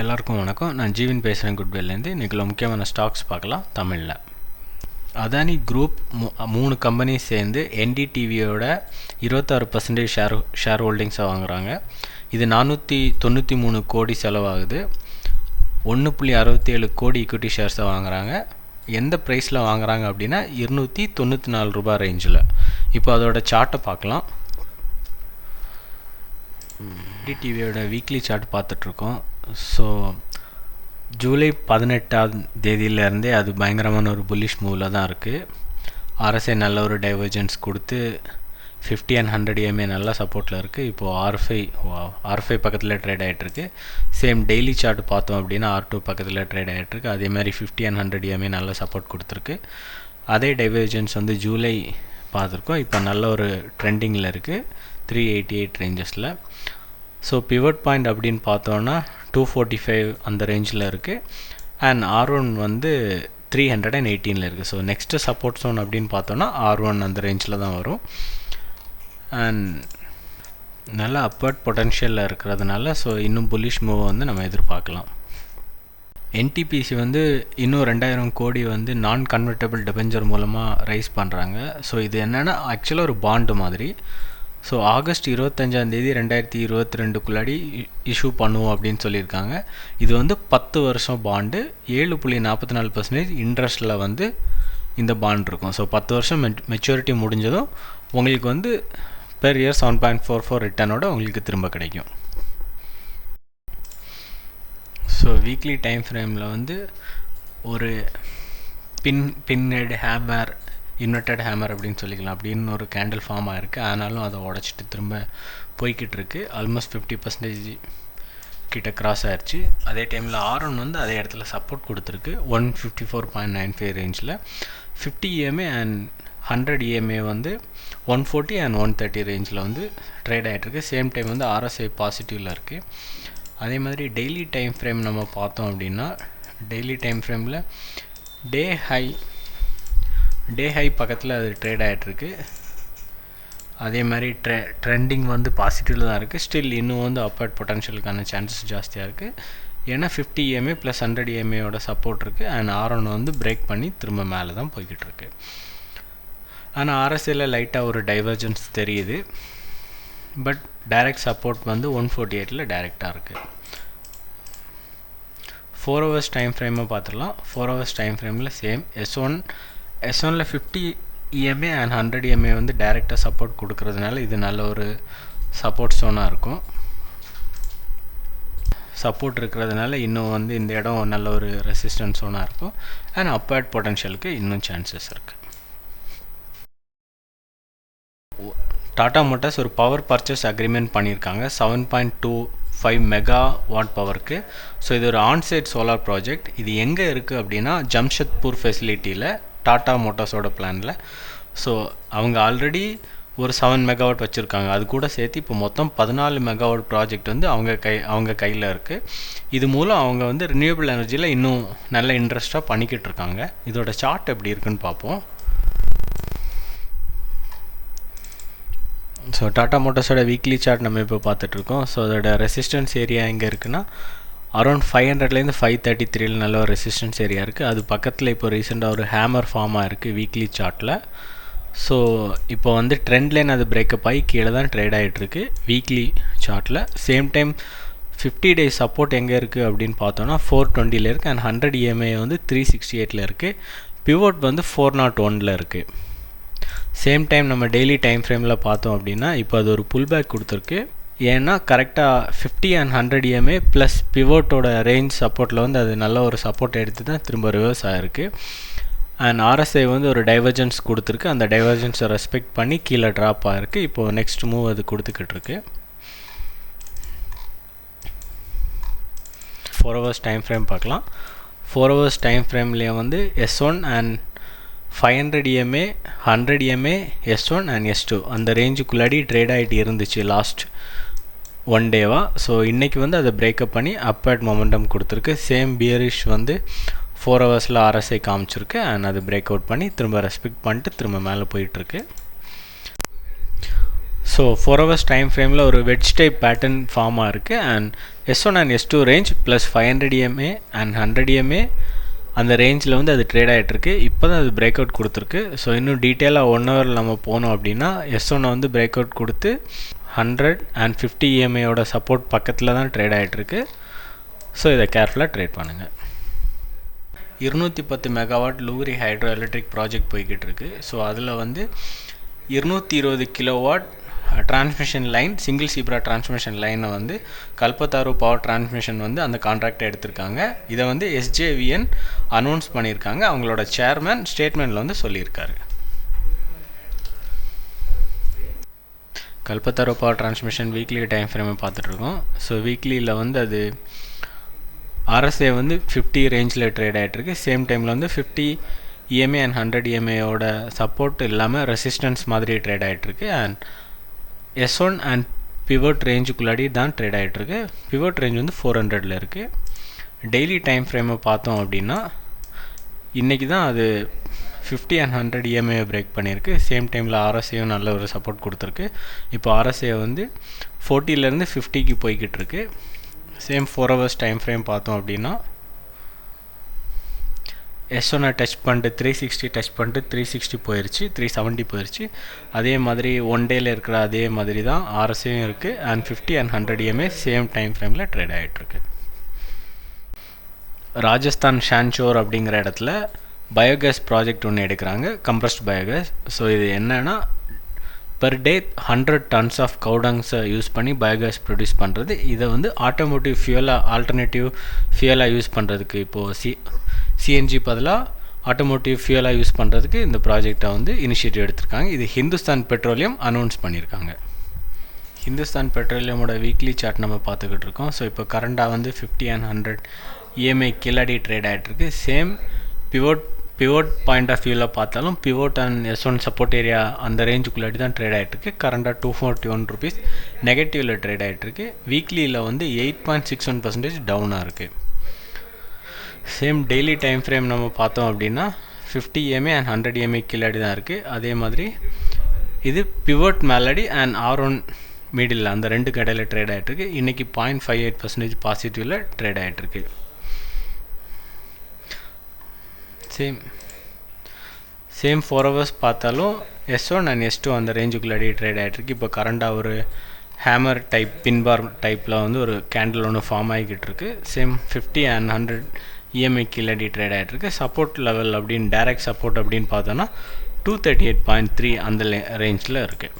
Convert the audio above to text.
எல்லாருக்கும் வணக்கம். நான் ஜீவன் பேசுகிறேன் குட்வில்லேருந்து. இன்றைக்கி முக்கியமான ஸ்டாக்ஸ் பார்க்கலாம் தமிழில். அதானி குரூப் 3 கம்பெனி சேர்ந்து என்டிடிவியோட 26% ஷேர் ஹோல்டிங்ஸை வாங்குகிறாங்க. இது 493 கோடி செலவாகுது. 1.67 கோடி ஈக்விட்டி ஷேர்ஸை வாங்குகிறாங்க. எந்த ப்ரைஸில் வாங்குகிறாங்க அப்படின்னா 294 ரூபாய் ரேஞ்சில். இப்போ அதோட சார்ட்டை பார்க்கலாம். என்டிடிவியோட வீக்லி சார்ட் பார்த்துட்ருக்கோம். ஸோ ஜூலை 18ஆம் தேதியிலேருந்தே அது பயங்கரமான ஒரு புல்லிஷ் மூவில் தான் இருக்குது. ஆர்எஸ்ஐ நல்ல ஒரு டைவர்ஜென்ஸ் கொடுத்து 50 and 100 EMA நல்லா சப்போர்ட்டில் இருக்குது. இப்போது R5 பக்கத்தில் ட்ரேட் ஆகிட்டுருக்கு. சேம் டெய்லி சார்ட் பார்த்தோம் அப்படின்னா R2 பக்கத்தில் ட்ரேட் ஆகிட்டுருக்கு. அதே மாதிரி 50 and 100 EMA நல்ல சப்போர்ட் கொடுத்துருக்கு. அதே டைவர்ஜென்ஸ் வந்து ஜூலை பார்த்துருக்கோம். இப்போ நல்ல ஒரு ட்ரெண்டிங்கில் இருக்குது 388 ரேஞ்சஸில். ஸோ பிவட் பாயிண்ட் அப்படின்னு பார்த்தோன்னா 245 அந்த ரேஞ்சில் இருக்குது. அண்ட் R1 வந்து 318 இருக்குது. ஸோ நெக்ஸ்ட்டு சப்போர்ட் ஜோன் அப்படின்னு பார்த்தோன்னா R1 அந்த ரேஞ்சில் தான் வரும். அண்ட் நல்லா அப்பர்ட் பொட்டன்ஷியலில் இருக்கிறதுனால ஸோ இன்னும் புல்லிஷ் மூவ் வந்து நம்ம எதிர்பார்க்கலாம். NTPC வந்து இன்னும் 2000 கோடி வந்து நான் கன்வெர்ட்டபிள் டிபெஞ்சர் மூலமாக ரைஸ் பண்ணுறாங்க. ஸோ இது என்னென்னா ஆக்சுவலாக ஒரு பாண்டு மாதிரி. ஸோ ஆகஸ்ட் 25ஆம் தேதி 2022 இஷ்யூ பண்ணுவோம் அப்படின்னு சொல்லியிருக்காங்க. இது வந்து 10 வருஷம் பாண்டு. 7.44% இன்ட்ரெஸ்ட்டில் வந்து இந்த பாண்ட் இருக்கும். ஸோ 10 வருஷம் மெச்சூரிட்டி முடிஞ்சதும் உங்களுக்கு வந்து பெர் இயர் 7.44 ரிட்டர்னோட உங்களுக்கு திரும்ப கிடைக்கும். ஸோ வீக்லி டைம் ஃப்ரேமில் வந்து ஒரு பின்ஹெட் ஹேமர், இன்வெர்டட் ஹேமர் அப்படின்னு சொல்லிக்கலாம், அப்படின்னு ஒரு கேண்டில் ஃபார்ம் ஆகிருக்கு. ஆனாலும் அதை உடச்சிட்டு திரும்ப போய்கிட்டு இருக்கு. ஆல்மோஸ்ட் 50% கிட்ட கிராஸ் ஆயிடுச்சு. அதே டைமில் R1 வந்து அதே இடத்துல சப்போர்ட் கொடுத்துருக்கு 154.95 ரேஞ்சில். 50 EMA அண்ட் 100 EMA வந்து 140 and 130 ரேஞ்சில் வந்து ட்ரேட் ஆகிட்டுருக்கு. சேம் டைம் வந்து RSI பாசிட்டிவில் இருக்குது. அதே மாதிரி டெய்லி டைம் ஃப்ரேம் நம்ம பார்த்தோம் அப்படின்னா டெய்லி டைம் ஃப்ரேமில் டே ஹை பக்கத்தில் அது ட்ரேட் ஆகிட்டுருக்கு. அதே மாதிரி ட்ரெண்டிங் வந்து பாசிட்டிவில் தான் இருக்குது. ஸ்டில் இன்னும் வந்து அப்பர்ட் பொட்டன்ஷியலுக்கான சான்சஸ் ஜாஸ்தியாக இருக்குது. ஏன்னா 50 EMA + 100 EMAயோட சப்போர்ட் இருக்குது. அண்ட் R1 வந்து பிரேக் பண்ணி திரும்ப மேலே தான் போய்கிட்டு இருக்கு. ஆனால் RSIயில் லைட்டாக ஒரு டைவர்ஜென்ஸ் தெரியுது. பட் டைரக்ட் சப்போர்ட் வந்து 148 டைரெக்டாக இருக்குது. 4 hours டைம் ஃப்ரேமை பார்த்துடலாம். 4 hours டைம் ஃப்ரேமில் சேம் S1ல் 50 EMA அண்ட் 100 EMA வந்து டைரெக்டாக சப்போர்ட் கொடுக்கறதுனால இது நல்ல ஒரு சப்போர்ட் ஜோனாக இருக்கும். சப்போர்ட் இருக்கிறதுனால இன்னும் வந்து இந்த இடம் நல்ல ஒரு ரெசிஸ்டன்ஸ் ஜோனாக இருக்கும். அண்ட் அப்பர்ட் பொட்டன்ஷியலுக்கு இன்னும் சான்சஸ் இருக்குது. டாடா மோட்டார்ஸ் ஒரு பவர் பர்ச்சேஸ் அக்ரிமெண்ட் பண்ணியிருக்காங்க 7.25 மெகாவாட் பவருக்கு. ஸோ இது ஒரு ஆன்சைட் சோலார் ப்ராஜெக்ட். இது எங்கே இருக்குது அப்படின்னா ஜம்ஷெத்பூர் ஃபெசிலிட்டியில் டாடா மோட்டார்ஸோட பிளானில். ஸோ அவங்க ஆல்ரெடி ஒரு 7 மெகாவாட் வச்சுருக்காங்க. அது கூட சேர்த்து இப்போ மொத்தம் 14 மெகாவாட் ப்ராஜெக்ட் வந்து அவங்க கையில் இருக்குது. இது மூலம் அவங்க வந்து ரினியூவபிள் எனர்ஜியில் இன்னும் நல்ல இன்ட்ரெஸ்ட்டாக பண்ணிக்கிட்டு இருக்காங்க. இதோட சார்ட் எப்படி இருக்குன்னு பார்ப்போம். ஸோ டாடா மோட்டார்ஸோட வீக்லி சார்ட் நம்ம இப்போ பார்த்துட்ருக்கோம். ஸோ அதோட ரெசிஸ்டன்ஸ் ஏரியா எங்கே இருக்குன்னா அரௌண்ட் 500லேருந்து 533 நல்ல ஒரு ரெசிஸ்டன்ஸ் ஏரியா இருக்குது. அது பக்கத்தில் இப்போ ரீசெண்டாக ஒரு ஹேமர் ஃபார்மாக இருக்குது வீக்லி சார்ட்டில். ஸோ இப்போ வந்து ட்ரெண்ட் லைன் அது பிரேக்கப் ஆகி கீழே தான் ட்ரேட் ஆகிட்டுருக்கு வீக்லி சார்ட்டில். சேம் டைம் 50 days சப்போர்ட் எங்கே இருக்குது அப்படின்னு பார்த்தோன்னா 420 இருக்குது. அண்ட் 100 EMA வந்து 368 இருக்குது. பிவோட் வந்து 401 இருக்குது. சேம் டைம் நம்ம டெய்லி டைம் ஃப்ரேமில் பார்த்தோம் அப்படின்னா இப்போ அது ஒரு புல் பேக் கொடுத்துருக்கு. ஏன்னா கரெக்டாக 50 and 100 EMA ப்ளஸ் பிவோட்டோட ரேஞ்ச் சப்போர்ட்டில் வந்து அது நல்ல ஒரு சப்போர்ட் எடுத்து தான் திரும்ப ரிவர்ஸ் ஆகிருக்கு. அண்ட் RSI வந்து ஒரு டைவர்ஜென்ஸ் கொடுத்துருக்கு. அந்த டைவர்ஜென்ஸை ரெஸ்பெக்ட் பண்ணி கீழே ட்ராப் ஆகிருக்கு. இப்போது நெக்ஸ்ட் மூவ் அது கொடுத்துக்கிட்டு இருக்கு. 4 hours டைம் ஃப்ரேம் பார்க்கலாம். 4 hours டைம் ஃப்ரேம்லேயே வந்து S1 and 500 EMA 100 EMA S1 and S2 அந்த ரேஞ்சுக்குள்ளாடி ட்ரேட் ஆகிட்டு இருந்துச்சு லாஸ்ட் 1 டேவா. ஸோ இன்றைக்கி வந்து அதை பிரேக்கப் பண்ணி அப்பர்ட் மொமெண்டம் கொடுத்துருக்கு. சேம் பியரிஷ் வந்து 4 hours RSI காமிச்சிருக்கு. அண்ட் அது பிரேக் அவுட் பண்ணி திரும்ப ரெஸ்பெக்ட் பண்ணிட்டு திரும்ப மேலே போயிட்டுருக்கு. ஸோ 4 hours டைம் ஃப்ரேமில் ஒரு வெட்ஜ் டைப் பேட்டர்ன் ஃபார்ம் ஆகிருக்கு. And S1 and S2 range plus 500 EMA and 100 EMA அந்த ரேஞ்சில் வந்து அது ட்ரேட் ஆகிட்டுருக்கு. இப்போ தான் அது பிரேக் அவுட் கொடுத்துருக்கு. ஸோ இன்னும் டீட்டெயிலாக 1 hour நம்ம போனோம் அப்படின்னா S1 வந்து பிரேக் அவுட் கொடுத்து 100 அண்ட் 50 EMAயோட சப்போர்ட் பக்கத்தில் தான் ட்ரேட் ஆகிட்டுருக்கு. ஸோ இதை கேர்ஃபுல்லாக ட்ரேட் பண்ணுங்கள். 210 megawatt Lurie hydro electric project போய்கிட்டு இருக்கு. ஸோ அதில் வந்து 220 kilowatt transmission line, single zebra transmission லைனை வந்து கல்பத்தாரு பவர் டிரான்ஸ்மிஷன் வந்து அந்த கான்ட்ராக்டை எடுத்திருக்காங்க. இதை வந்து SJVN அனௌன்ஸ் பண்ணியிருக்காங்க. அவங்களோட சேர்மன் ஸ்டேட்மெண்ட்டில் வந்து சொல்லியிருக்காரு. Kalpataru power transmission weekly time ஃப்ரேமை பார்த்துட்ருக்கோம். ஸோ வீக்லியில் வந்து அது RSA வந்து 50 ரேஞ்சில் ட்ரேட் ஆகிட்டுருக்கு. சேம் டைமில் வந்து 50 EMA அண்ட் 100 EMAயோட சப்போர்ட் இல்லாமல் ரெசிஸ்டன்ஸ் மாதிரி ட்ரேட் ஆகிட்டுருக்கு. அண்ட் S1 அண்ட் பிவோட் ரேஞ்சுக்குள்ளாடி தான் ட்ரேட் ஆகிட்டுருக்கு. பிவோட் ரேஞ்ச் வந்து 400ல் இருக்குது. டெய்லி டைம் ஃப்ரேமை பார்த்தோம் அப்படின்னா இன்றைக்கி தான் அது 50 அண்ட் 100 EMA பிரேக் பண்ணியிருக்கு. சேம் டைமில் RSAயும் நல்ல ஒரு சப்போர்ட் கொடுத்துருக்கு. இப்போ RSA வந்து 40லேருந்து 50க்கு போய்கிட்டு இருக்கு. சேம் 4 hours டைம் ஃப்ரேம் பார்த்தோம் அப்படின்னா S1 டச் பண்ணிட்டு 360 டச் பண்ணிட்டு 360 போயிடுச்சு, 370 போயிடுச்சு. அதே மாதிரி ஒன் டேயில் இருக்கிற அதே மாதிரி தான் RSAயும் இருக்குது. And 50 and 100 EMA same time ஃப்ரேமில் ட்ரேட் ஆகிட்டுருக்கு. ராஜஸ்தான் ஷான்சோர் அப்படிங்கிற இடத்துல பயோகேஸ் ப்ராஜெக்ட் ஒன்று எடுக்கிறாங்க, கம்ப்ரஸ்ட் பயோகேஸ். ஸோ இது என்னென்னா பெர் டே 100 tons ஆஃப் கவுடங்ஸை யூஸ் பண்ணி பயோகேஸ் ப்ரொடியூஸ் பண்ணுறது. இதை வந்து ஆட்டோமோட்டிவ் ஃபியூலாக, ஆல்டர்னேட்டிவ் ஃபியூலாக யூஸ் பண்ணுறதுக்கு இப்போது சிஎன்ஜி பதிலாக ஆட்டோமோட்டிவ் ஃபியூலாக யூஸ் பண்ணுறதுக்கு இந்த ப்ராஜெக்டை வந்து இனிஷியேட்டிவ் எடுத்திருக்காங்க. இது ஹிந்துஸ்தான் பெட்ரோலியம் அனௌன்ஸ் பண்ணியிருக்காங்க. ஹிந்துஸ்தான் பெட்ரோலியமோட வீக்லி சார்ட் நம்ம பார்த்துக்கிட்டு இருக்கோம். ஸோ இப்போ கரண்டாக வந்து 50 அண்ட் 100 EMA கில்லாடி ட்ரேட் ஆகிட்டுருக்கு. சேம் பிவோட் பாயிண்ட் ஆஃப் வியூவில் பார்த்தாலும் pivot and S1 support area அந்த ரேஞ்சுக்குள்ளாடி தான் ட்ரேட் ஆகிட்டுருக்கு. கரண்டாக 241 rupees நெகட்டிவில் ட்ரேட் ஆகிட்டுருக்கு. வீக்லியில் வந்து 8.61% டவுனாக இருக்குது. சேம் டெய்லி டைம் ஃப்ரேம் நம்ம பார்த்தோம் அப்படின்னா 50 EMA அண்ட் 100 EMA கில்லாடி தான் இருக்குது. அதே மாதிரி இது பிவோட் மேலடி அண்ட் R1 மிடில் அந்த ரெண்டு கடையில் ட்ரேட் ஆகிட்டுருக்கு. இன்றைக்கி 0.58% பாசிட்டிவில் ட்ரேட் ஆகிட்டுருக்கு. சேம் 4 hours பார்த்தாலும் S1 அண்ட் S2 அந்த ரேஞ்சுக்குள்ளாடி ட்ரேட் ஆகிட்டுருக்கு. இப்போ கரண்டாக ஒரு ஹேமர் டைப் பின்பார் டைப்பில் வந்து ஒரு கேண்டில் ஒன்று ஃபார்ம் ஆகிக்கிட்டு இருக்கு. Same 50 and 100 EMA Killadi trade ஆகிட்டுருக்கு. சப்போர்ட் லெவல் அப்படின்னு டைரக்ட் சப்போர்ட் அப்படின்னு பார்த்தோன்னா 238.3 அந்த ரேஞ்சில் இருக்குது.